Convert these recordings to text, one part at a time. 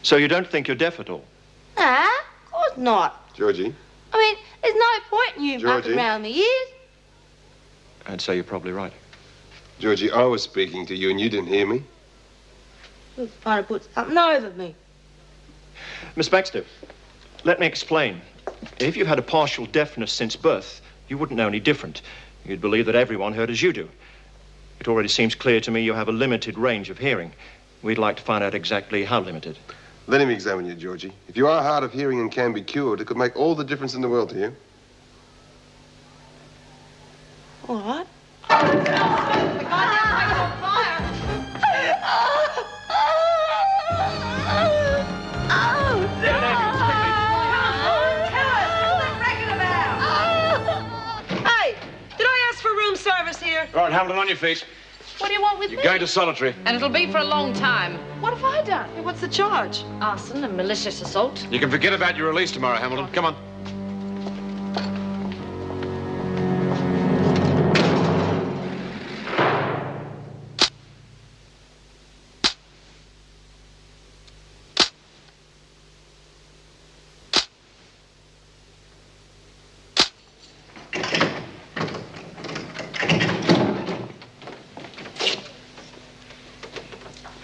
So you don't think you're deaf at all? Nah, of course not. Georgie? I mean, there's no point in you mucking around the ears. I'd say you're probably right. Georgie, I was speaking to you and you didn't hear me. You're trying to put something over me. Miss Baxter, let me explain. If you had a partial deafness since birth, you wouldn't know any different. You'd believe that everyone heard as you do. It already seems clear to me you have a limited range of hearing. We'd like to find out exactly how limited. Let him examine you, Georgie. If you are hard of hearing and can be cured, it could make all the difference in the world to you. All right. Right, Hamilton, on your feet. What do you want with me? You're going to solitary. And it'll be for a long time. What have I done? What's the charge? Arson and malicious assault. You can forget about your release tomorrow, Hamilton. Come on.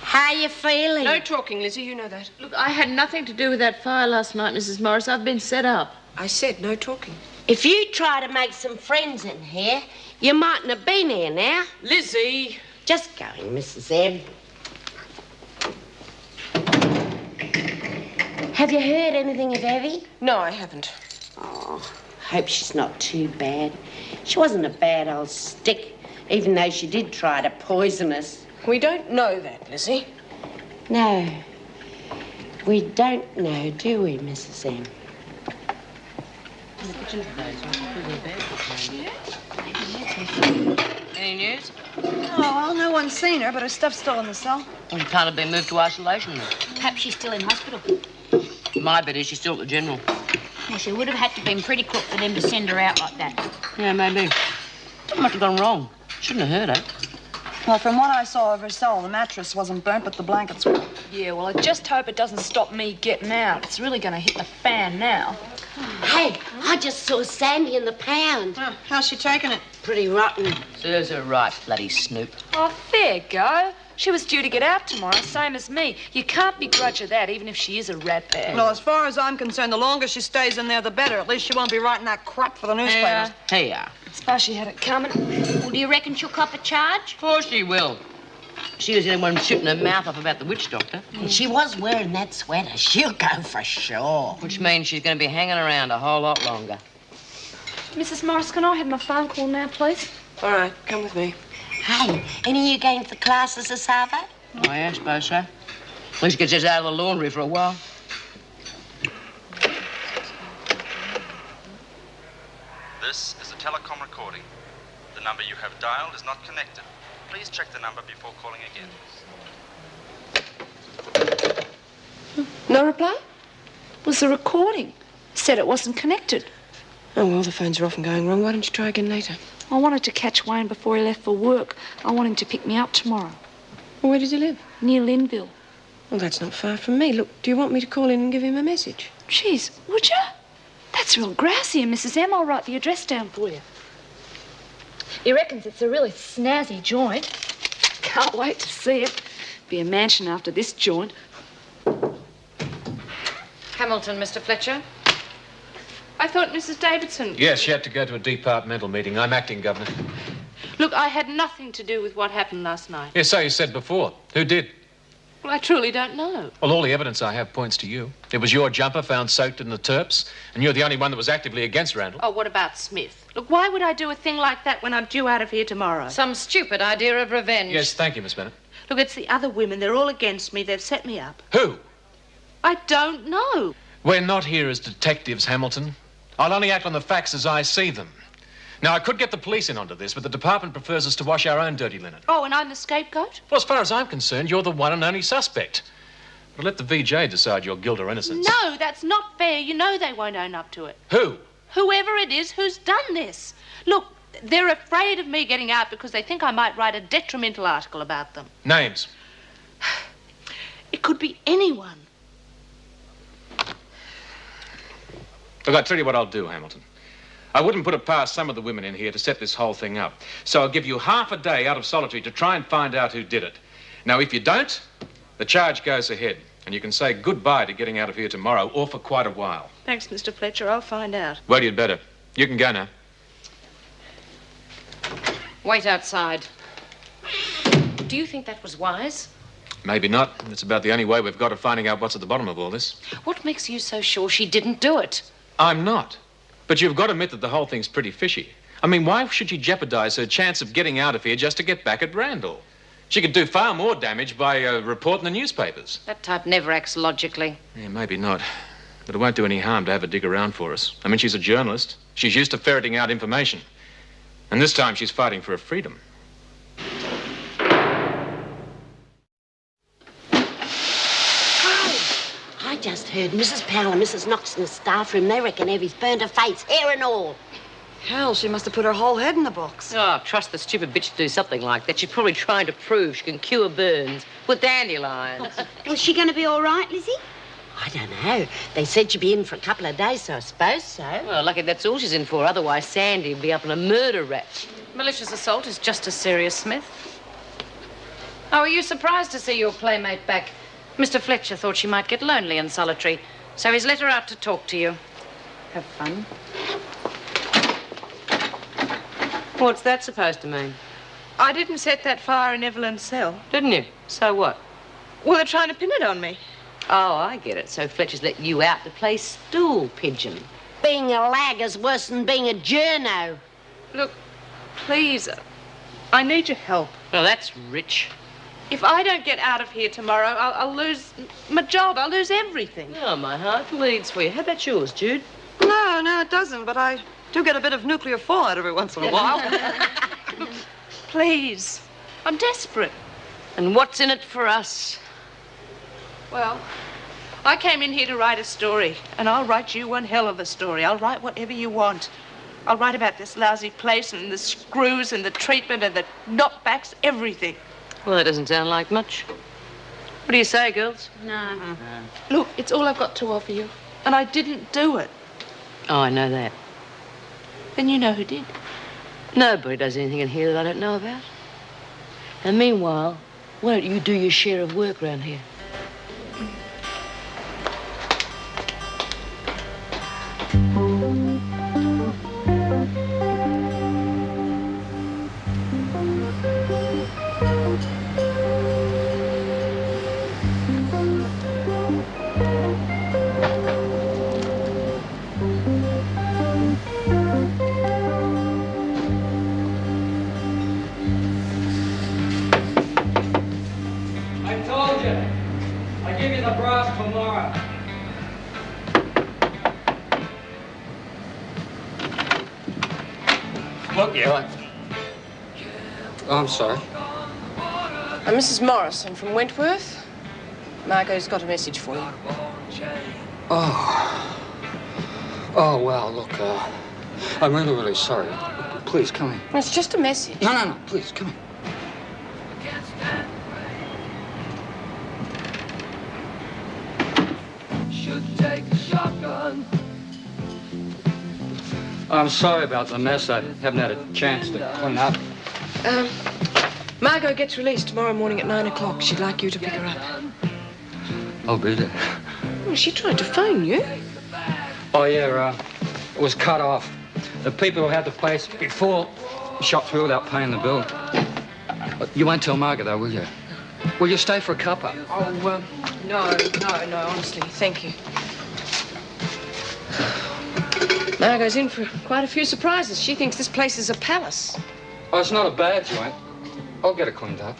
How you feeling? No talking, Lizzie, you know that. Look, I had nothing to do with that fire last night, Mrs. Morris. I've been set up. I said no talking. If you try to make some friends in here, you mightn't have been here now. Lizzie! Just going, Mrs. M. Have you heard anything of Evie? No, I haven't. Oh, hope she's not too bad. She wasn't a bad old stick, even though she did try to poison us. We don't know that, Lizzie. No, we don't know, do we, Mrs. M? Any news? Oh, well, no one's seen her, but her stuff's still in the cell. Well, she can't have been moved to isolation. Perhaps she's still in hospital. My bet is she's still at the general. Well, she would have had to been pretty crook for them to send her out like that. Yeah, maybe. Something must have gone wrong. Shouldn't have hurt her. Well, from what I saw of her cell, the mattress wasn't burnt, but the blankets were. Yeah, well, I just hope it doesn't stop me getting out. It's really going to hit the fan now. Hey, I just saw Sandy in the pound. Oh, how's she taking it? Pretty rotten. Serves her right, bloody snoop. Oh, there go. She was due to get out tomorrow, same as me. You can't begrudge her that, even if she is a rat bag. Well, as far as I'm concerned, the longer she stays in there, the better. At least she won't be writing that crap for the newspapers. Here. I suppose she had it coming. Well, do you reckon she'll cop a charge? Of course she will. She was the only one shooting her mouth off about the witch doctor. She was wearing that sweater. She'll go for sure. Which means she's going to be hanging around a whole lot longer. Mrs. Morris, can I have my phone call now, please? All right, come with me. Hey, any of you going to the classes this Harvard? Oh, yeah, I suppose so. At least gets us out of the laundry for a while. This is a telecom recording. The number you have dialed is not connected. Please check the number before calling again. No reply? Was the recording? Said it wasn't connected. Oh, well, the phones are often going wrong. Why don't you try again later? I wanted to catch Wayne before he left for work. I want him to pick me up tomorrow. Well, where does he live? Near Linville. Well, that's not far from me. Look, do you want me to call in and give him a message? Jeez, would you? That's real grassy, and Mrs. M, I'll write the address down for you. He reckons it's a really snazzy joint. Can't wait to see it. Be a mansion after this joint. Hamilton, Mr. Fletcher. I thought Mrs. Davidson... Yes, she had to go to a departmental meeting. I'm acting, Governor. Look, I had nothing to do with what happened last night. Yes, so you said before. Who did? Well, I truly don't know. Well, all the evidence I have points to you. It was your jumper found soaked in the Terps, and you're the only one that was actively against Randall. Oh, what about Smith? Look, why would I do a thing like that when I'm due out of here tomorrow? Some stupid idea of revenge. Yes, thank you, Miss Bennett. Look, it's the other women. They're all against me. They've set me up. Who? I don't know. We're not here as detectives, Hamilton. I'll only act on the facts as I see them. Now, I could get the police in onto this, but the department prefers us to wash our own dirty linen. Oh, and I'm the scapegoat? Well, as far as I'm concerned, you're the one and only suspect. But let the VJ decide your guilt or innocence. No, that's not fair. You know they won't own up to it. Who? Whoever it is who's done this. Look, they're afraid of me getting out because they think I might write a detrimental article about them. Names? It could be anyone. Look, I'll tell you what I'll do, Hamilton. I wouldn't put it past some of the women in here to set this whole thing up. So I'll give you half a day out of solitary to try and find out who did it. Now, if you don't, the charge goes ahead. And you can say goodbye to getting out of here tomorrow or for quite a while. Thanks, Mr. Fletcher. I'll find out. Well, you'd better. You can go now. Wait outside. Do you think that was wise? Maybe not. It's about the only way we've got of finding out what's at the bottom of all this. What makes you so sure she didn't do it? I'm not. But you've got to admit that the whole thing's pretty fishy. I mean, why should she jeopardize her chance of getting out of here just to get back at Randall? She could do far more damage by reporting the newspapers. That type never acts logically. Yeah, maybe not. But it won't do any harm to have her dig around for us. I mean, she's a journalist. She's used to ferreting out information. And this time she's fighting for her freedom. I just heard Mrs. Powell and Mrs. Knox in the staff room. They reckon Evie's burned her face, hair and all. Hell, she must have put her whole head in the box. Oh, trust the stupid bitch to do something like that. She's probably trying to prove she can cure burns with dandelions. Was she going to be all right, Lizzie? I don't know. They said she'd be in for a couple of days, so I suppose so. Well, lucky that's all she's in for. Otherwise, Sandy would be up on a murder rap. Malicious assault is just as serious, Smith. Oh, are you surprised to see your playmate back? Mr. Fletcher thought she might get lonely and solitary, so he's let her out to talk to you. Have fun. What's that supposed to mean? I didn't set that fire in Evelyn's cell. Didn't you? So what? Well, they're trying to pin it on me. Oh, I get it. So Fletcher's let you out to play stool pigeon. Being a lag is worse than being a journo. Look, please, I need your help. Well, that's rich. If I don't get out of here tomorrow, I'll lose my job. I'll lose everything. Oh, my heart bleeds for you. How about yours, Jude? No, it doesn't, but I do get a bit of nuclear fallout every once in a while. Please, I'm desperate. And what's in it for us? Well, I came in here to write a story, and I'll write you one hell of a story. I'll write whatever you want. I'll write about this lousy place and the screws and the treatment and the knockbacks, everything. Well, that doesn't sound like much. What do you say, girls? No. Look, it's all I've got to offer you, and I didn't do it. Oh, I know that. Then you know who did. Nobody does anything in here that I don't know about. And meanwhile, why don't you do your share of work around here? Oh, I'm sorry. I'm Mrs. Morrison from Wentworth. Margot's got a message for you. Oh. Oh, well, look, I'm really, really sorry. Please, come in. It's just a message. No, please, come in. Should take a shotgun. I'm sorry about the mess. I haven't had a chance to clean up. Margot gets released tomorrow morning at 9 o'clock. She'd like you to pick her up. I'll be there. Well, she tried to phone you. Oh, yeah, it was cut off. The people who had the place before shot through without paying the bill. You won't tell Margaret, though, will you? Will you stay for a cuppa? Oh, no, honestly, thank you. Margot's in for quite a few surprises. She thinks this place is a palace. Oh, it's not a bad joint. I'll get it cleaned up.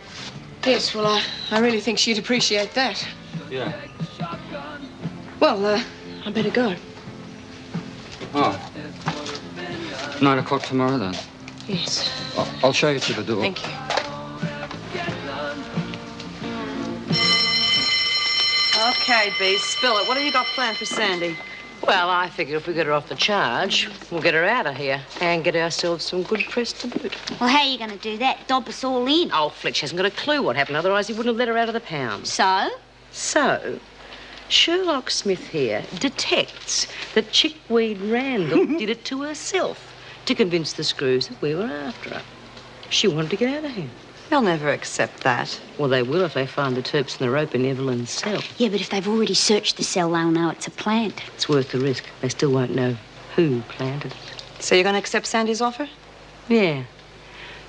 Yes, well, I really think she'd appreciate that. Yeah. Well, I better go. Oh. 9 o'clock tomorrow, then? Yes. I'll show you to the door. Thank you. Okay, Bee, spill it. What have you got planned for Sandy? Well, I figure if we get her off the charge, we'll get her out of here and get ourselves some good press to boot. Well, how are you going to do that? Dob us all in? Oh, Fletch hasn't got a clue what happened. Otherwise, he wouldn't have let her out of the pound. So? So, Sherlock Smith here detects that Chickweed Randall did it to herself to convince the screws that we were after her. She wanted to get out of here. They'll never accept that. Well, they will if they find the terps and the rope in Evelyn's cell. Yeah, but if they've already searched the cell, they'll know it's a plant. It's worth the risk. They still won't know who planted it. So you're going to accept Sandy's offer? Yeah,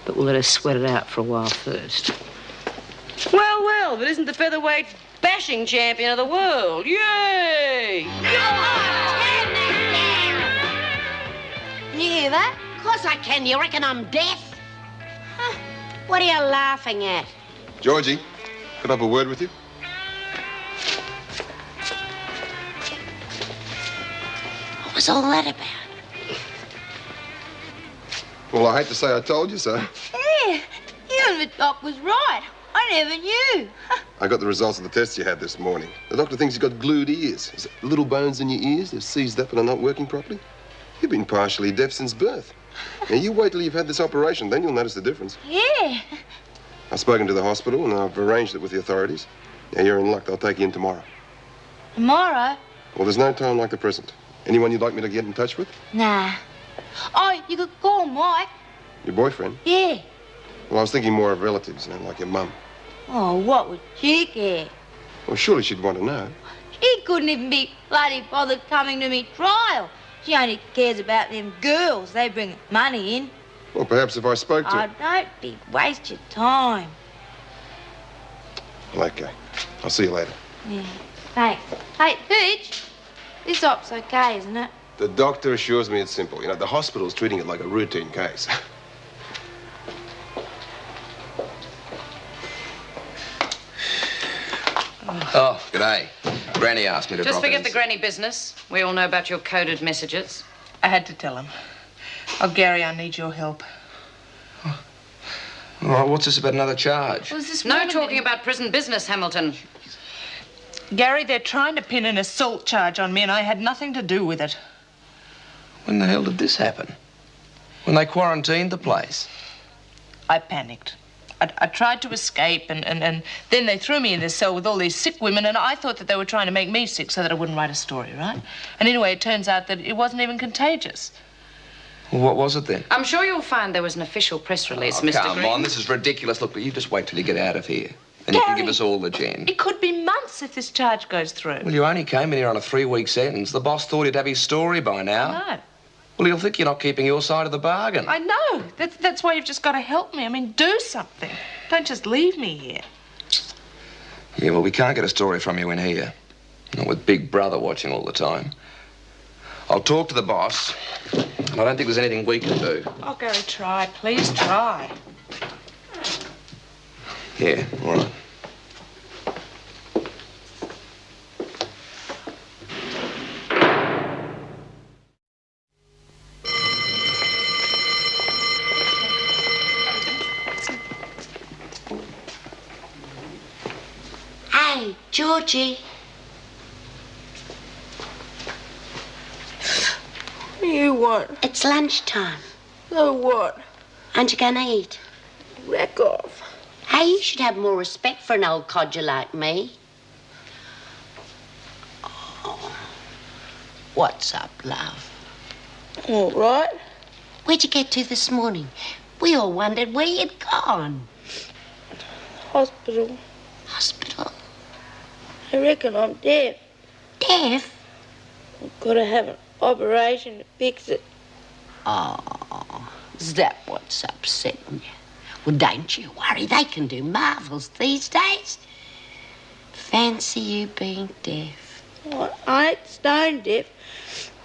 but we'll let her sweat it out for a while first. Well, well, but isn't the featherweight bashing champion of the world? Yay! Can you hear that? Of course I can. You reckon I'm deaf? Huh. What are you laughing at? Georgie, could I have a word with you? What was all that about? Well, I hate to say I told you so. Yeah, you and the doc was right. I never knew. I got the results of the tests you had this morning. The doctor thinks you've got glued ears. Is it little bones in your ears? They're seized up and are not working properly. You've been partially deaf since birth. Now, you wait till you've had this operation, then you'll notice the difference. Yeah. I've spoken to the hospital and I've arranged it with the authorities. Now, you're in luck. They'll take you in tomorrow. Tomorrow? Well, there's no time like the present. Anyone you'd like me to get in touch with? Nah. Oh, you could call Mike. Your boyfriend? Yeah. Well, I was thinking more of relatives, like your mum. Oh, what would she care? Well, surely she'd want to know. She couldn't even be bloody bothered coming to me trial. She only cares about them girls. They bring money in. Well, perhaps if I spoke to her. Oh, don't be waste your time. Well, okay. I'll see you later. Yeah. Thanks. Hey, Pooch, this op's okay, isn't it? The doctor assures me it's simple. You know, the hospital's treating it like a routine case. Oh, g'day. Granny asked me to Just drop in. forget the granny business. We all know about your coded messages. I had to tell him. Oh, Gary, I need your help. All right, what's this about another charge? No talking about prison business, Hamilton. Gary, they're trying to pin an assault charge on me, and I had nothing to do with it. When the hell did this happen? When they quarantined the place? I panicked. I tried to escape, and then they threw me in this cell with all these sick women, and I thought that they were trying to make me sick so that I wouldn't write a story, right? And anyway, it turns out that it wasn't even contagious. Well, what was it then? I'm sure you'll find there was an official press release, Mr. Come Green. on, this is ridiculous. Look, you just wait till you get out of here. And you can give us all the gen. It could be months if this charge goes through. Well, you only came in here on a 3-week sentence. The boss thought he'd have his story by now. I know. Well, he'll think you're not keeping your side of the bargain. I know. That's why you've just got to help me. I mean, do something. Don't just leave me here. Yeah, well, we can't get a story from you in here. Not with Big Brother watching all the time. I'll talk to the boss, and I don't think there's anything we can do. Oh, Gary, try. Please try. Yeah, all right. Hey, Georgie. What do you want? It's lunchtime. So what? Aren't you gonna eat? Rack off. Hey, you should have more respect for an old codger like me. Oh. What's up, love? All right. Where'd you get to this morning? We all wondered where you'd gone. Hospital. Hospital? I reckon I'm deaf. Deaf? I've got to have an operation to fix it. Oh, is that what's upsetting you? Well, don't you worry. They can do marvels these days. Fancy you being deaf. Oh, I ain't stone deaf.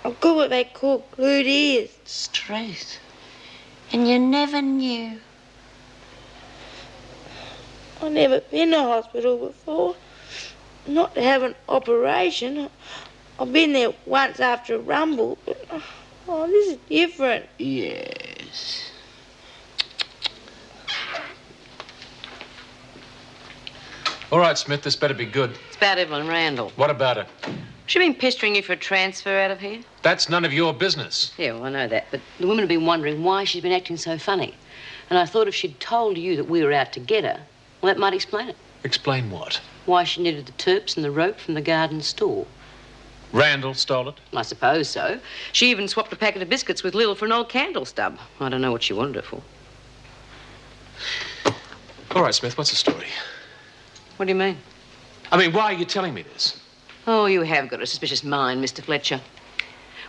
I've got what they call glued ears. It's truth. And you never knew. I've never been to hospital before. Not to have an operation. I've been there once after a rumble, but oh, this is different. Yes. All right, Smith, this better be good. It's about Evelyn Randall. What about her? She been pestering you for a transfer out of here? That's none of your business. Yeah, well, I know that. But the women have been wondering why she's been acting so funny. And I thought if she'd told you that we were out to get her, well, that might explain it. Explain what? Why she needed the turps and the rope from the garden store. Randall stole it? I suppose so. She even swapped a packet of biscuits with Lil for an old candle stub. I don't know what she wanted it for. All right, Smith, what's the story? What do you mean? I mean, why are you telling me this? Oh, you have got a suspicious mind, Mr. Fletcher.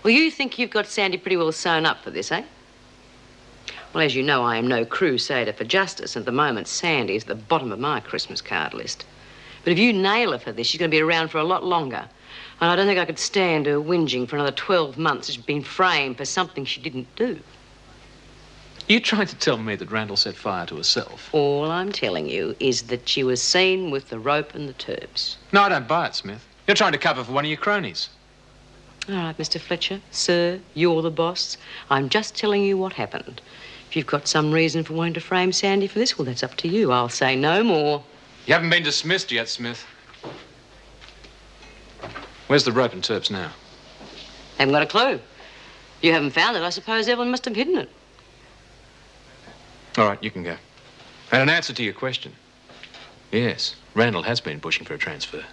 Well, you think you've got Sandy pretty well sewn up for this, eh? Well, as you know, I am no crusader for justice. At the moment, Sandy is at the bottom of my Christmas card list. But if you nail her for this, she's going to be around for a lot longer. And I don't think I could stand her whinging for another 12 months. She's been framed for something she didn't do. You trying to tell me that Randall set fire to herself? All I'm telling you is that she was seen with the rope and the turps. No, I don't buy it, Smith. You're trying to cover for one of your cronies. All right, Mr. Fletcher. Sir, you're the boss. I'm just telling you what happened. If you've got some reason for wanting to frame Sandy for this, well, that's up to you. I'll say no more. You haven't been dismissed yet, Smith. Where's the rope and turps now? Haven't got a clue. If you haven't found it, I suppose Evelyn must have hidden it. All right, you can go. And an answer to your question. Yes, Randall has been pushing for a transfer.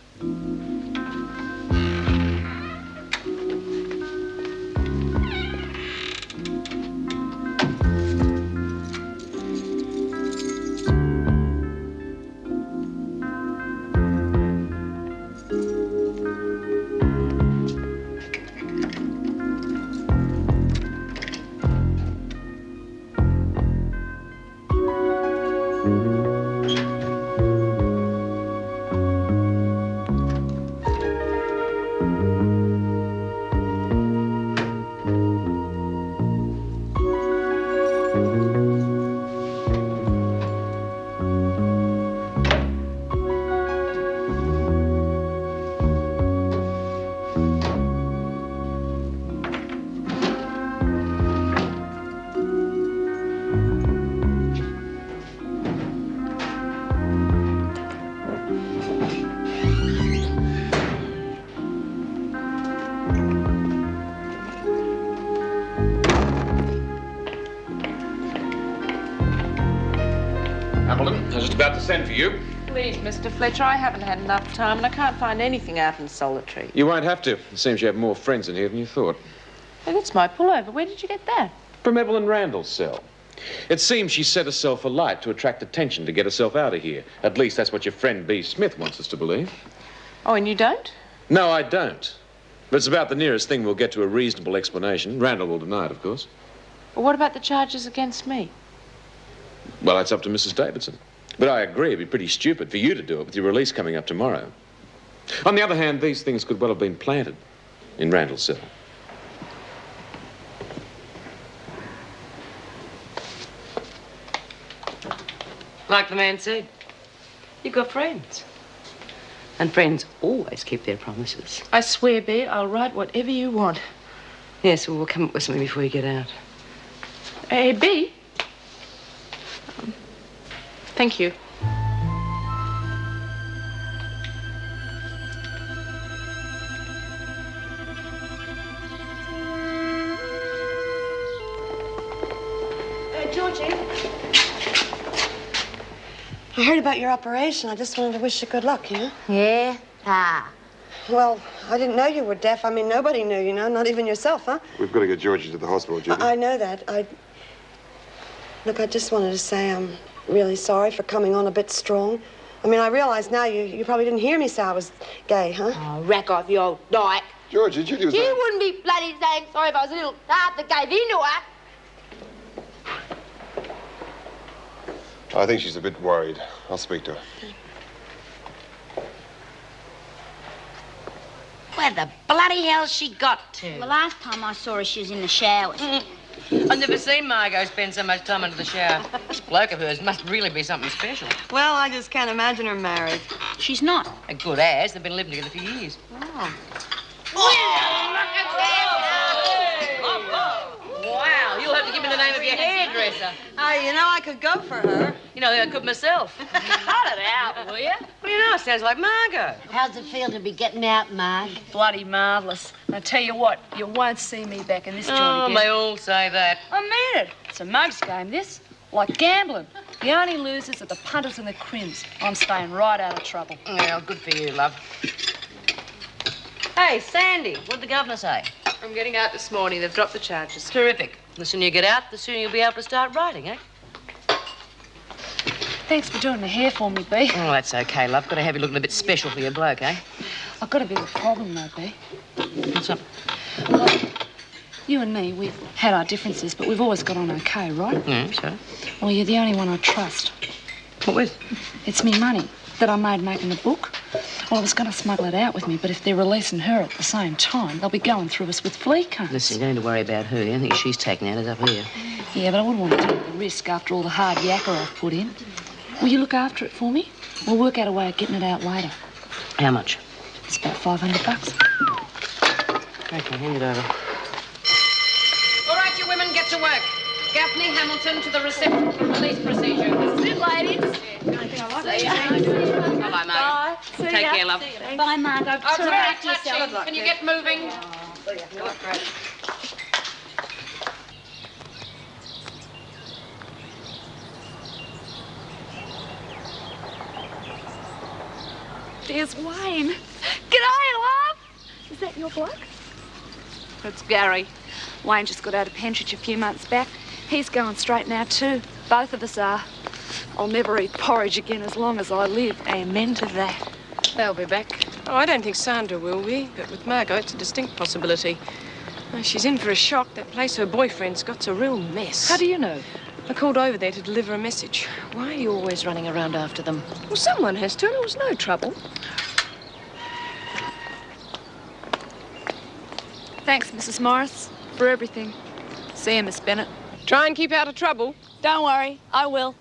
I was just about to send for you. Please, Mr. Fletcher, I haven't had enough time and I can't find anything out in solitary. You won't have to. It seems you have more friends in here than you thought. Hey, that's my pullover. Where did you get that? From Evelyn Randall's cell. It seems she set herself alight to attract attention to get herself out of here. At least that's what your friend B. Smith wants us to believe. Oh, and you don't? No, I don't. But it's about the nearest thing we'll get to a reasonable explanation. Randall will deny it, of course. Well, what about the charges against me? Well, that's up to Mrs. Davidson. But I agree, it'd be pretty stupid for you to do it with your release coming up tomorrow. On the other hand, these things could well have been planted in Randall's cell. Like the man said, you've got friends. And friends always keep their promises. I swear, B, I'll write whatever you want. Yes, well, we'll come up with something before you get out. Hey, B. Thank you. Georgie. I heard about your operation. I just wanted to wish you good luck, you know? Yeah? Ah. Well, I didn't know you were deaf. I mean, nobody knew, you know, not even yourself, huh? We've got to get Georgie to the hospital, Judy. I know that. Look, I just wanted to say I'm really sorry for coming on a bit strong. I mean, I realize now you probably didn't hear me say I was gay, huh? Oh, rack off, you old dyke. Georgie, Judy was... You wouldn't be bloody saying sorry if I was a little tart that gave into her. I think she's a bit worried. I'll speak to her. Where the bloody hell she got to? The last time I saw her, she was in the showers. I've never seen Margot spend so much time under the shower. This bloke of hers must really be something special. Well, I just can't imagine her married. She's not. A good ass. They've been living together for years. Oh. Well, look at that. Wow, you'll have to give me the name of your hairdresser. You know, I could go for her. You know, I could myself. Cut it out, will you? Well, you know, it sounds like Margot. How's it feel to be getting out, Marg? Bloody marvellous. I tell you what, you won't see me back in this joint again. They all say that. I mean it. It's a mug's game, this. Like gambling. The only losers are the punters and the crims. I'm staying right out of trouble. Well, good for you, love. Hey, Sandy, what'd the governor say? I'm getting out this morning. They've dropped the charges. Terrific. The sooner you get out, the sooner you'll be able to start writing, eh? Thanks for doing the hair for me, B. Oh, that's okay, love. Got to have you looking a bit special for your bloke, eh? I've got a bit of a problem, though, B. What's up? Well, you and me, we've had our differences, but we've always got on okay, right? So? Well, you're the only one I trust. What with? It's me money that I made making the book. Well, I was going to smuggle it out with me, but if they're releasing her at the same time, they'll be going through us with flea cones. Listen, you don't need to worry about her. Anything she's taken out is up here. Yeah, but I wouldn't want to take the risk after all the hard yakka I've put in. Will you look after it for me? We'll work out a way of getting it out later. How much? It's about $500. Okay, hand it over. All right, you women, get to work. Gaffney, Hamilton, to the reception for release procedure. This is it, ladies. See ya. Bye, Margaret. Take care, love. Bye, Margot. Oh, Look very after touching. yourself. Can you get moving? There's Wayne. G'day, love. Is that your bloke? It's Gary. Wayne just got out of Pentridge a few months back. He's going straight now, too. Both of us are. I'll never eat porridge again as long as I live. Amen to that. They'll be back. Oh, I don't think Sandra will be, but with Margot, it's a distinct possibility. Oh, she's in for a shock. That place her boyfriend's got's a real mess. How do you know? I called over there to deliver a message. Why are you always running around after them? Well, someone has to, and it was no trouble. Thanks, Mrs. Morris, for everything. See you, Miss Bennett. Try and keep out of trouble. Don't worry, I will.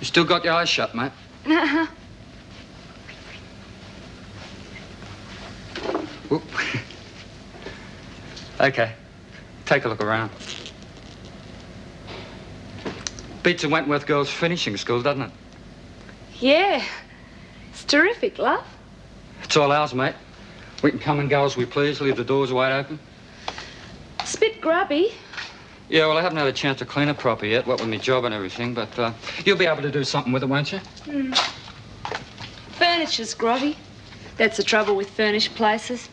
You still got your eyes shut, mate? Uh-huh. Whoop. Okay. Take a look around. Beats a Wentworth girls' finishing school, doesn't it? Yeah. It's terrific, love. It's all ours, mate. We can come and go as we please, leave the doors wide open. It's a bit grubby. Yeah, well, I haven't had a chance to clean it proper yet, what with my job and everything, but you'll be able to do something with it, won't you? Furniture's grubby. That's the trouble with furnished places.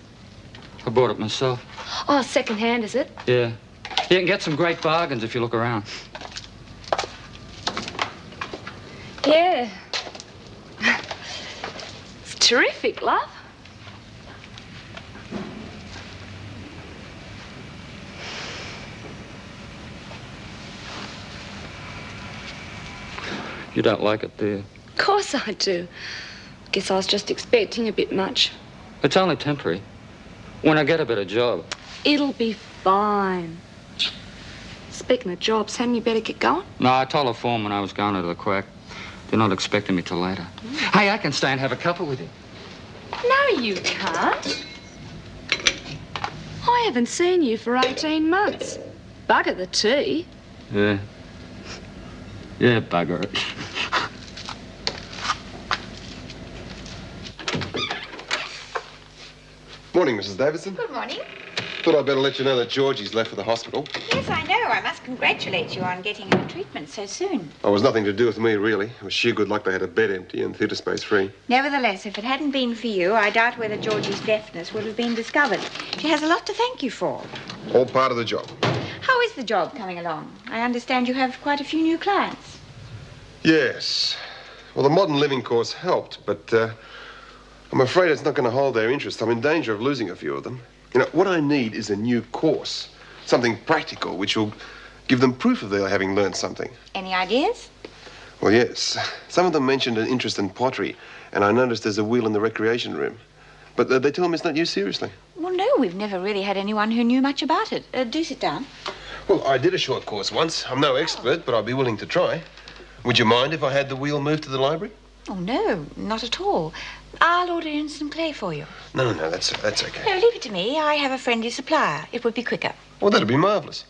I bought it myself. Oh, second-hand, is it? Yeah. You can get some great bargains if you look around. Yeah. It's terrific, love. You don't like it, do you? Of course I do. Guess I was just expecting a bit much. It's only temporary. When I get a better job. It'll be fine. Speaking of jobs, hadn't you better get going? No, I told the foreman I was going to the quack. They're not expecting me till later. Hey, I can stay and have a cuppa with you. No, you can't. I haven't seen you for 18 months. Bugger the tea. Yeah. Yeah, bugger it. Morning, Mrs. Davidson. Good morning. Thought I'd better let you know that Georgie's left for the hospital. Yes, I know. I must congratulate you on getting her treatment so soon. Oh, it was nothing to do with me, really. It was sheer good luck they had a bed empty and theatre space free. Nevertheless, if it hadn't been for you, I doubt whether Georgie's deafness would have been discovered. She has a lot to thank you for. All part of the job. How is the job coming along? I understand you have quite a few new clients. Yes. Well, the modern living course helped, but I'm afraid it's not going to hold their interest. I'm in danger of losing a few of them. You know, what I need is a new course. Something practical, which will give them proof of their having learned something. Any ideas? Well, yes. Some of them mentioned an interest in pottery, and I noticed there's a wheel in the recreation room. But they tell me it's not used seriously. Well, no, we've never really had anyone who knew much about it. Do sit down. Well, I did a short course once. I'm no expert, but I'd be willing to try. Would you mind if I had the wheel moved to the library? Oh, no, not at all. I'll order in some clay for you. No, that's okay. No, leave it to me. I have a friendly supplier. It would be quicker. Well, that'd be marvellous.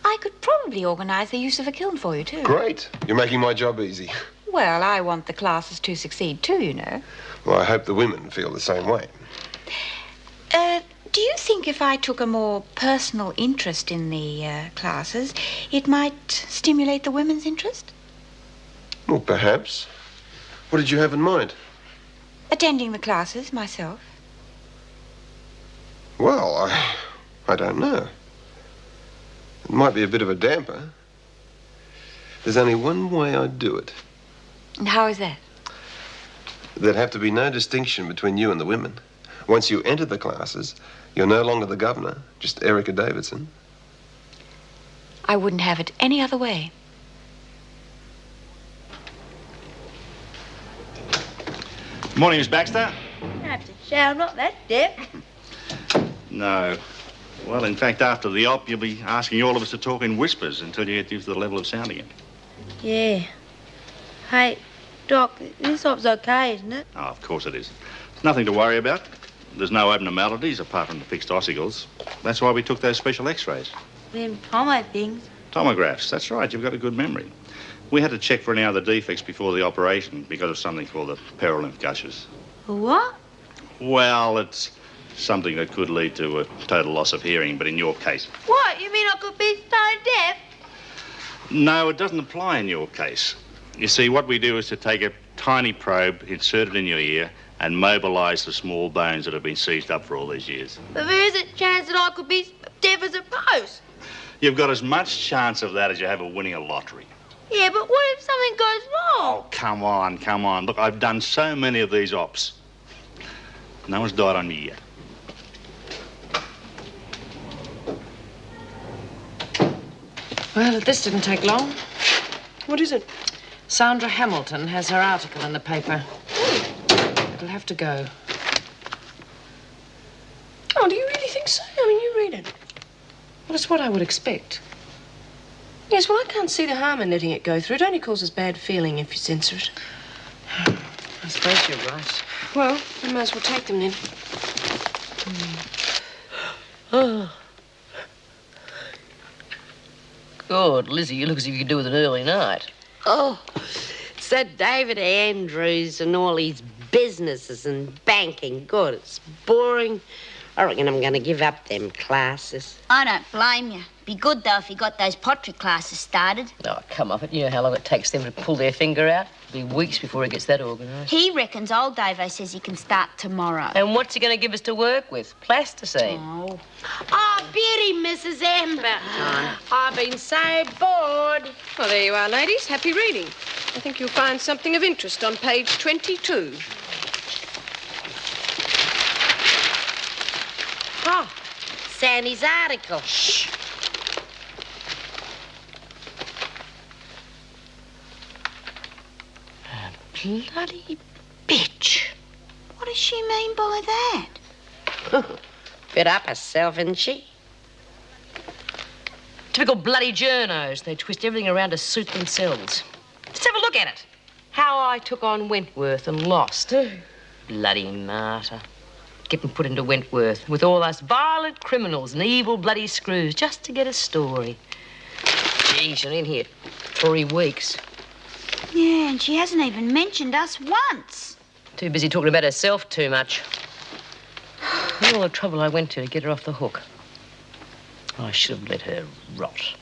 I could probably organise the use of a kiln for you, too. Great. You're making my job easy. Well, I want the classes to succeed, too, you know. Well, I hope the women feel the same way. Do you think if I took a more personal interest in the classes, it might stimulate the women's interest? Well, perhaps. What did you have in mind? Attending the classes myself. Well, I don't know. It might be a bit of a damper. There's only one way I'd do it. And how is that? There'd have to be no distinction between you and the women. Once you enter the classes, you're no longer the governor, just Erica Davidson. I wouldn't have it any other way. Morning, Miss Baxter. That's a shout, not that deaf. No. Well, in fact, after the op, you'll be asking all of us to talk in whispers until you get used to the level of sound again. Yeah. Hey, Doc, this op's okay, isn't it? Oh, of course it is. Nothing to worry about. There's no abnormalities apart from the fixed ossicles. That's why we took those special x-rays. Them tomo things. Tomographs, that's right. You've got a good memory. We had to check for any other defects before the operation because of something called the perilymph gushes. What? Well, it's something that could lead to a total loss of hearing, but in your case... What? You mean I could be stone deaf? No, it doesn't apply in your case. You see, what we do is to take a tiny probe, insert it in your ear, and mobilise the small bones that have been seized up for all these years. But there is a chance that I could be deaf as a post. You've got as much chance of that as you have of winning a lottery. Yeah, but what if something goes wrong? Oh, come on. Look, I've done so many of these ops. No one's died on me yet. Well, this didn't take long. What is it? Sandra Hamilton has her article in the paper. It'll have to go. Oh, do you really think so? I mean, you read it. Well, it's what I would expect. Yes, well, I can't see the harm in letting it go through. It only causes bad feeling if you censor it. I suppose you're right. Well, we might as well take them then. Oh. God, Lizzie, you look as if you could do with an early night. Oh, it's that David Andrews and all his businesses and banking. God, it's boring. I reckon I'm going to give up them classes. I don't blame you. Be good, though, if you got those pottery classes started. Oh, come off it. You know how long it takes them to pull their finger out? It'll be weeks before it gets that organised. He reckons old Davo says he can start tomorrow. And what's he going to give us to work with? Plasticine. Oh. Oh, beauty, Mrs. M. About time. I've been so bored. Well, there you are, ladies. Happy reading. I think you'll find something of interest on page 22. Oh, Sandy's article. Shh. Bloody bitch. What does she mean by that? Bit up herself, isn't she? Typical bloody journos. They twist everything around to suit themselves. Just have a look at it. How I took on Wentworth and lost. Bloody martyr. Get them put into Wentworth with all us violent criminals and evil bloody screws just to get a story. Gee, she's in here 3 weeks. Yeah, and she hasn't even mentioned us once. Too busy talking about herself too much. Look at all the trouble I went to get her off the hook. I should have let her rot.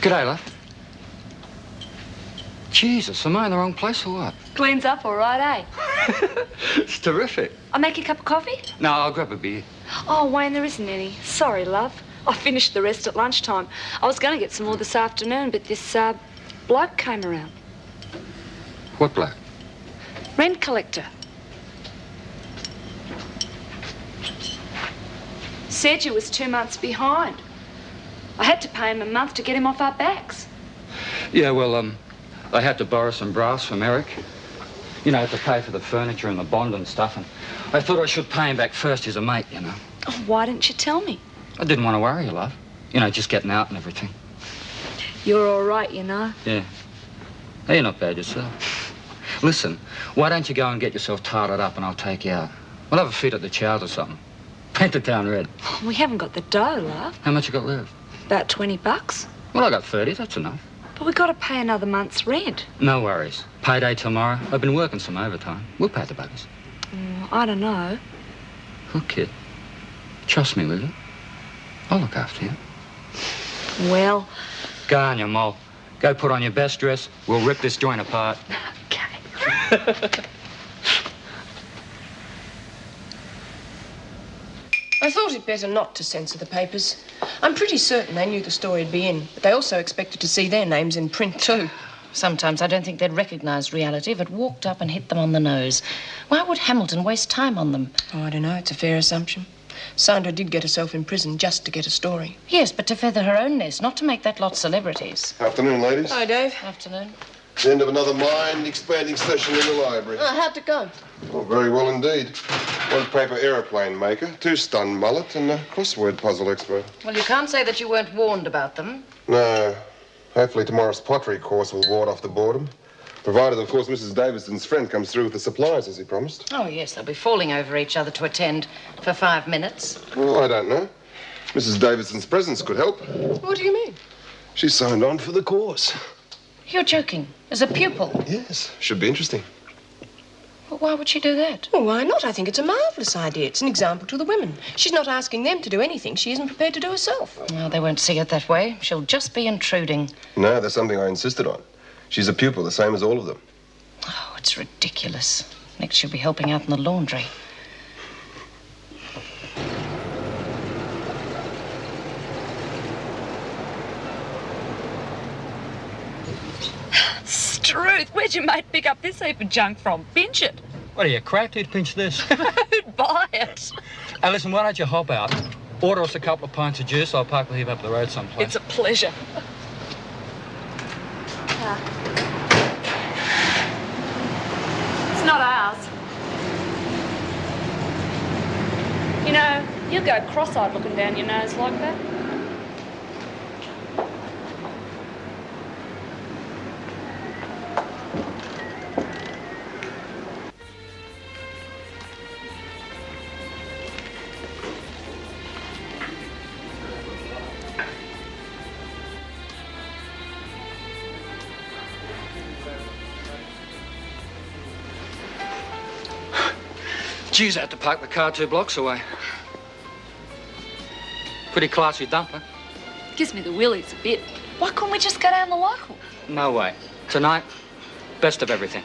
G'day, love. Jesus, am I in the wrong place or what? Cleans up all right, eh? It's terrific. I'll make you a cup of coffee? No, I'll grab a beer. Oh, Wayne, there isn't any. Sorry, love. I finished the rest at lunchtime. I was going to get some more this afternoon, but this bloke came around. What bloke? Rent collector. Said you was 2 months behind. I had to pay him a month to get him off our backs. Yeah, well, I had to borrow some brass from Eric. You know, to pay for the furniture and the bond and stuff. And I thought I should pay him back first. He's a mate, you know. Oh, why didn't you tell me? I didn't want to worry you, love. You know, just getting out and everything. You're all right, you know. Yeah. Hey, you're not bad yourself. Listen, why don't you go and get yourself tarted up and I'll take you out? We'll have a feed at the chows or something. Paint the town red. We haven't got the dough, love. How much you got left? About $20. Well, I got 30, that's enough. But we got to pay another month's rent. No worries. Payday tomorrow. I've been working some overtime. We'll pay the buggers. I don't know. Look, kid, trust me, will you? I'll look after you. Well... Go on, you mole. Go put on your best dress. We'll rip this joint apart. Okay. I thought it better not to censor the papers. I'm pretty certain they knew the story'd be in, but they also expected to see their names in print too. Sometimes I don't think they'd recognise reality if it walked up and hit them on the nose. Why would Hamilton waste time on them? Oh, I don't know. It's a fair assumption. Sandra did get herself in prison just to get a story. Yes, but to feather her own nest, not to make that lot celebrities. Afternoon, ladies. Hi, Dave. Afternoon. The end of another mind-expanding session in the library. How'd it go? Oh, very well indeed. One paper aeroplane maker, 2 stun mullet, and a crossword puzzle expert. Well, you can't say that you weren't warned about them. No. Hopefully tomorrow's pottery course will ward off the boredom. Provided, of course, Mrs. Davidson's friend comes through with the supplies, as he promised. Oh, yes, they'll be falling over each other to attend for 5 minutes. Well, I don't know. Mrs. Davidson's presence could help. What do you mean? She signed on for the course. You're joking. As a pupil? Yes. Should be interesting. Well, why would she do that? Well, why not? I think it's a marvellous idea. It's an example to the women. She's not asking them to do anything she isn't prepared to do herself. Well, they won't see it that way. She'll just be intruding. No, there's something I insisted on. She's a pupil, the same as all of them. Oh, it's ridiculous. Next she'll be helping out in the laundry. Struth, where'd your mate pick up this heap of junk from? Pinch it. What are you, cracked? Who'd pinch this? Who'd buy it? Hey, listen, why don't you hop out? Order us a couple of pints of juice. I'll park the heap up the road someplace. It's a pleasure. It's not ours. You know, you go cross-eyed looking down your nose like that. Geez, I had to park the car 2 blocks away. Pretty classy dump, huh? Gives me the willies a bit. Why couldn't we just go down the local? No way. Tonight, best of everything.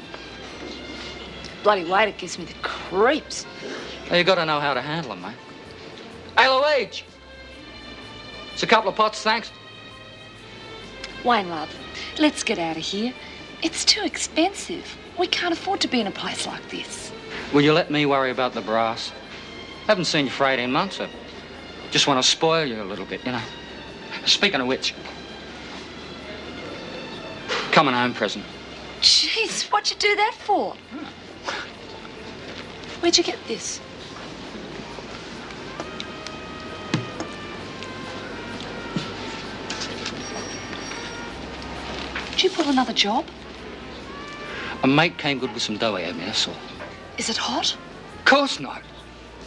Bloody waiter gives me the creeps. Now, you got to know how to handle them, mate. Hey, Luigi! It's a couple of pots, thanks. Wayne, love, let's get out of here. It's too expensive. We can't afford to be in a place like this. Will you let me worry about the brass? Haven't seen you for 18 months. I just want to spoil you a little bit, you know. Speaking of which, coming home present. Jeez, what'd you do that for? Where'd you get this? Did you pull another job? A mate came good with some dough he had me, that's all. Is it hot? Of course not.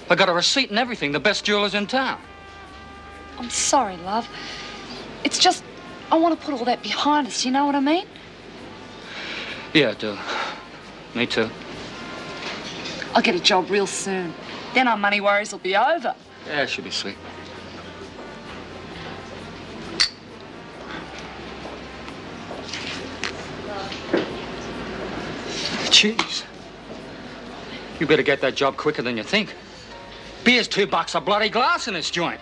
I got a receipt and everything, the best jewelers in town. I'm sorry, love. It's just, I want to put all that behind us, you know what I mean? Yeah, I do. Me too. I'll get a job real soon. Then our money worries will be over. Yeah, it should be sweet. Jeez. You better get that job quicker than you think. Beer's $2 a bloody glass in this joint.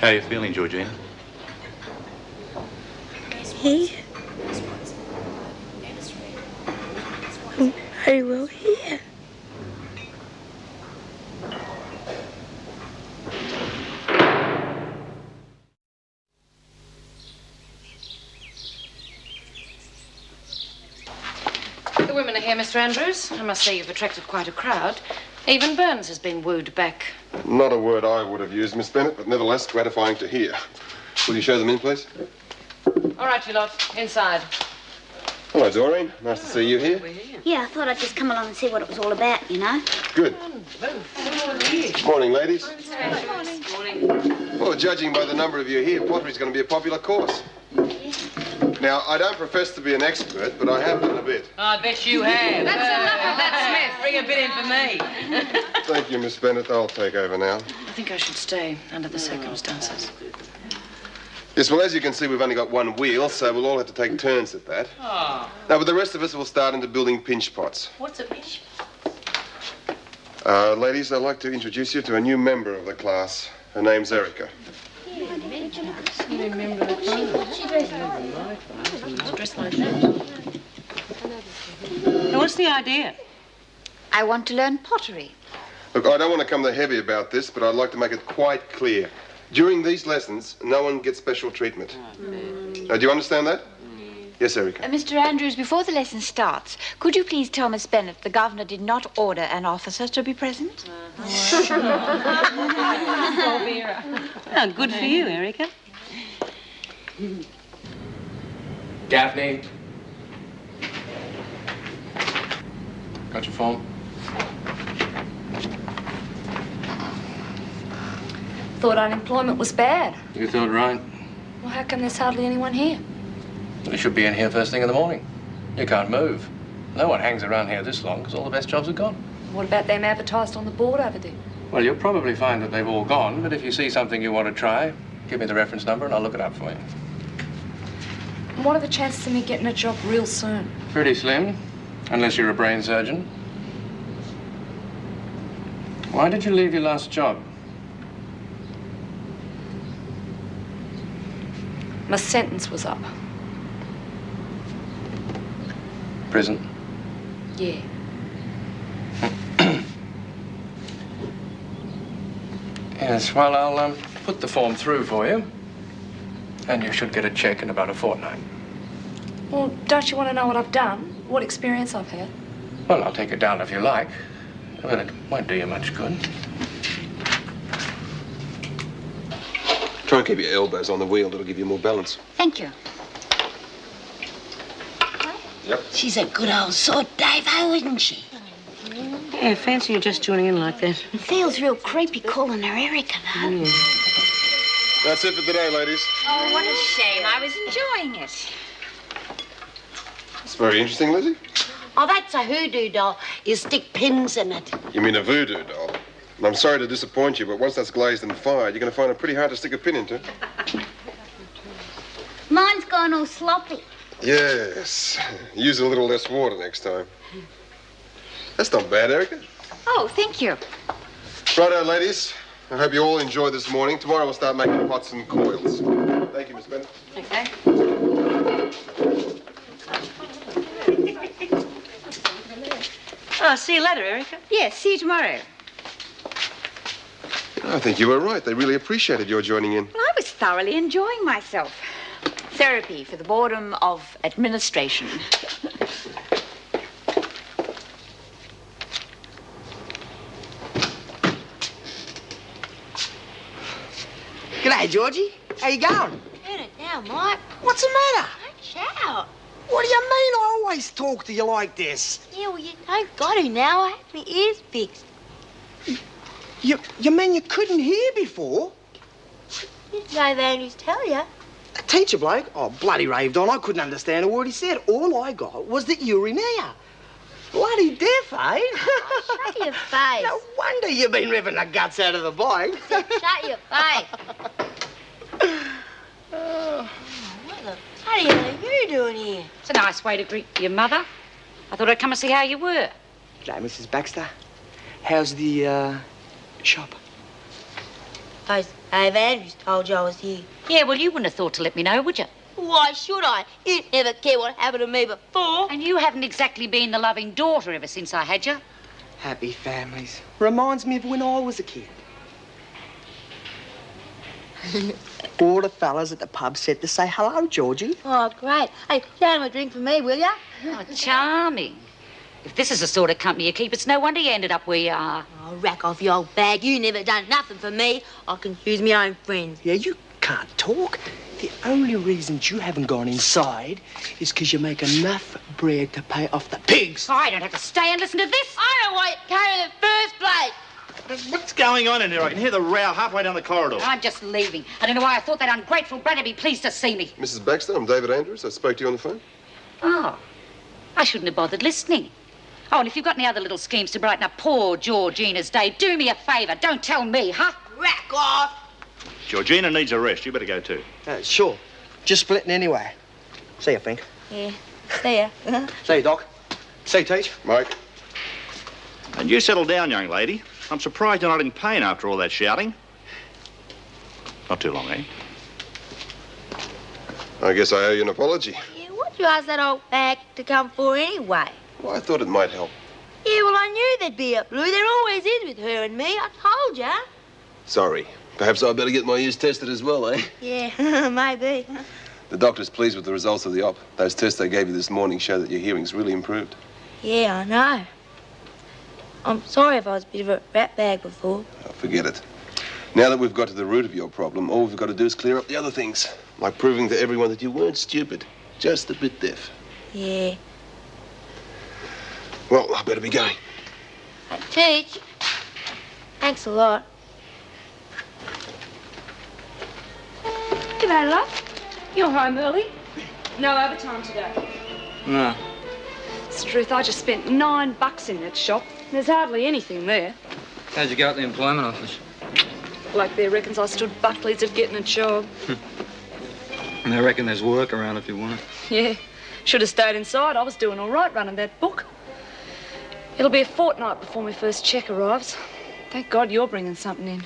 How are you feeling, Georgina? Here. I'm very well here. The women are here, Mr. Andrews. I must say you've attracted quite a crowd. Even Burns has been wooed back. Not a word I would have used, Miss Bennett, but nevertheless gratifying to hear. Will you show them in, please? All right, you lot. Inside. Hello, Doreen. Nice to see you here. Yeah, I thought I'd just come along and see what it was all about, you know. Good. Morning, ladies. Morning. Well, judging by the number of you here, pottery's going to be a popular course. Now, I don't profess to be an expert, but I have done a bit. I bet you have. That's enough of that, Smith. Bring a bit in for me. Thank you, Miss Bennett. I'll take over now. I think I should stay under the circumstances. Yes, well, as you can see, we've only got one wheel, so we'll all have to take turns at that. Oh. Now, but the rest of us will start into building pinch pots. What's a pinch? Ladies, I'd like to introduce you to a new member of the class. Her name's Erica. Now, what's the idea? I want to learn pottery. Look, I don't want to come the heavy about this, but I'd like to make it quite clear. During these lessons, no one gets special treatment. Do you understand that? Yes, Erica. Mr. Andrews, before the lesson starts, could you please tell Miss Bennett the governor did not order an officer to be present? Oh, good for you, Erica. Gaffney. Got your form? Thought unemployment was bad. You thought right. Well, how come there's hardly anyone here? You should be in here first thing in the morning. You can't move. No one hangs around here this long because all the best jobs are gone. What about them advertised on the board over there? Well, you'll probably find that they've all gone, but if you see something you want to try, give me the reference number and I'll look it up for you. And what are the chances of me getting a job real soon? Pretty slim, unless you're a brain surgeon. Why did you leave your last job? My sentence was up. Prison? Yeah. Yes, well, I'll put the form through for you. And you should get a check in about a fortnight. Well, don't you want to know what I've done? What experience I've had? Well, I'll take it down if you like. But it won't do you much good. Try and keep your elbows on the wheel. It'll give you more balance. Thank you. Yep. She's a good old sort, Dave-o, isn't she? Yeah, fancy you just joining in like that. It feels real creepy calling her Erica, though. That's it for today, ladies. Oh, what a shame. I was enjoying it. It's very interesting, Lizzie. Oh, that's a hoodoo doll. You stick pins in it. You mean a voodoo doll? And I'm sorry to disappoint you, but once that's glazed and fired, you're going to find it pretty hard to stick a pin into. Mine's gone all sloppy. Yes. Use a little less water next time. That's not bad, Erica. Oh, thank you. Righto, ladies. I hope you all enjoyed this morning. Tomorrow we'll start making pots and coils. Thank you, Miss Bennett. Okay. Oh, see you later, Erica. Yes, see you tomorrow. I think you were right. They really appreciated your joining in. Well, I was thoroughly enjoying myself. Therapy for the boredom of administration. G'day, Georgie. How you going? Get it now, Mike. What's the matter? Don't shout. What do you mean I always talk to you like this? Yeah, well, you don't got to now. I had my ears fixed. You mean you couldn't hear before? Did Dave Andrews tell you? A teacher bloke? Oh, bloody raved on. I couldn't understand a word he said. All I got was that you were in here. Bloody deaf, eh? Oh, shut your face. No wonder you've been ripping the guts out of the bike. Shut your face. What the bloody hell are you doing here? It's a nice way to greet your mother. I thought I'd come and see how you were. G'day, Mrs. Baxter. How's the, shop? Those Dave Andrews told you I was here. Yeah, well, you wouldn't have thought to let me know, would you? Why should I? You never cared what happened to me before. And you haven't exactly been the loving daughter ever since I had you. Happy families. Reminds me of when I was a kid. All the fellas at the pub said to say hello, Georgie. Oh, great. Hey, down a drink for me, will ya? Oh, charming. If this is the sort of company you keep, it's no wonder you ended up where you are. Oh, rack off your old bag. You never done nothing for me. I can choose my own friends. Yeah, you can't talk. The only reason you haven't gone inside is because you make enough bread to pay off the pigs. I don't have to stay and listen to this. I don't know why you came in the first place. What's going on in here? I can hear the row halfway down the corridor. I'm just leaving. I don't know why I thought that ungrateful brat would be pleased to see me. Mrs. Baxter, I'm David Andrews. I spoke to you on the phone. Oh, I shouldn't have bothered listening. Oh, and if you've got any other little schemes to brighten up poor Georgina's day, do me a favour. Don't tell me, huh? Rack off. Georgina needs a rest. You better go too. Sure. Just splitting anyway. See you, Fink. Yeah. See ya. See you, Doc. See you, Teach. Mike. And you settle down, young lady. I'm surprised you're not in pain after all that shouting. Not too long, eh? I guess I owe you an apology. Yeah, what'd you ask that old bag to come for anyway? Well, I thought it might help. Yeah, well, I knew there'd be a blue. There always is with her and me. I told ya. Sorry. Perhaps I'd better get my ears tested as well, eh? Yeah, maybe. The doctor's pleased with the results of the op. Those tests they gave you this morning show that your hearing's really improved. Yeah, I know. I'm sorry if I was a bit of a rat bag before. Oh, forget it. Now that we've got to the root of your problem, all we've got to do is clear up the other things. Like proving to everyone that you weren't stupid, just a bit deaf. Yeah. Well, I better be going. Teach. Thanks a lot. G'day, love. You're home early. No overtime today. No. It's the truth, I just spent $9 in that shop. There's hardly anything there. How'd you go at the employment office? Bloke there reckons I stood buckleads of getting a job. And I reckon there's work around if you want it. Yeah, should have stayed inside. I was doing all right running that book. It'll be a fortnight before my first cheque arrives. Thank God you're bringing something in.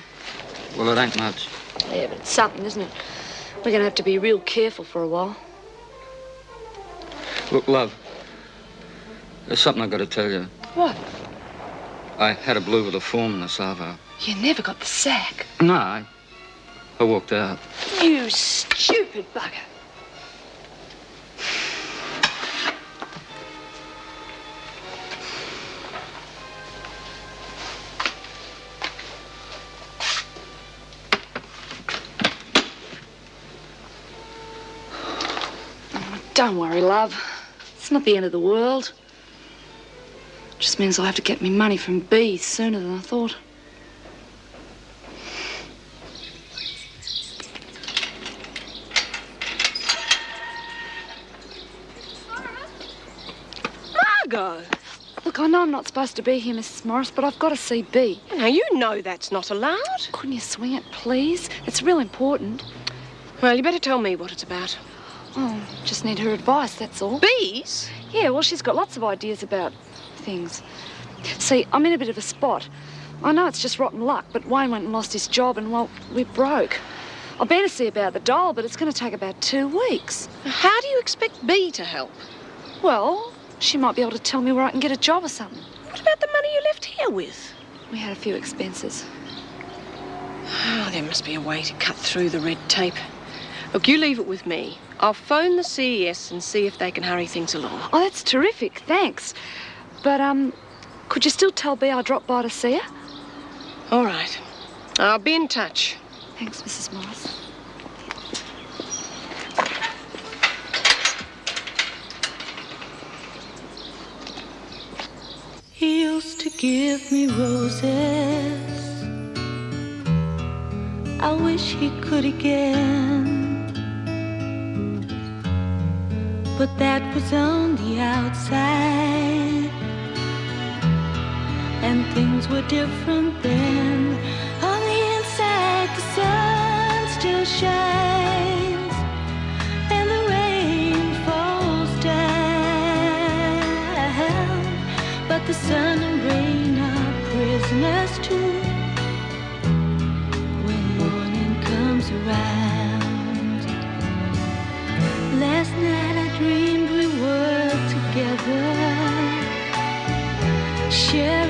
Well, it ain't much. Yeah, but it's something, isn't it? We're going to have to be real careful for a while. Look, love, there's something I've got to tell you. What? I had a blue with a form in the Savo. You never got the sack. No, I walked out. You stupid bugger. Don't worry, love. It's not the end of the world. It just means I'll have to get me money from B sooner than I thought. Margot! Look, I know I'm not supposed to be here, Mrs. Morris, but I've got to see B. Now, you know that's not allowed. Couldn't you swing it, please? It's real important. Well, you better tell me what it's about. Oh, just need her advice, that's all. Bees? Yeah, well, she's got lots of ideas about things. See, I'm in a bit of a spot. I know it's just rotten luck, but Wayne went and lost his job and, well, we're broke. I've been to see about the doll, but it's going to take about 2 weeks. How do you expect B to help? Well, she might be able to tell me where I can get a job or something. What about the money you left here with? We had a few expenses. Oh, there must be a way to cut through the red tape. Look, you leave it with me. I'll phone the CES and see if they can hurry things along. Oh, that's terrific, thanks. But, could you still tell B I dropped by to see her? All right. I'll be in touch. Thanks, Mrs. Morris. He used to give me roses. I wish he could again. But that was on the outside, and things were different then. On the inside, the sun still shines, and the rain falls down. But the sun and rain are prisoners too. When morning share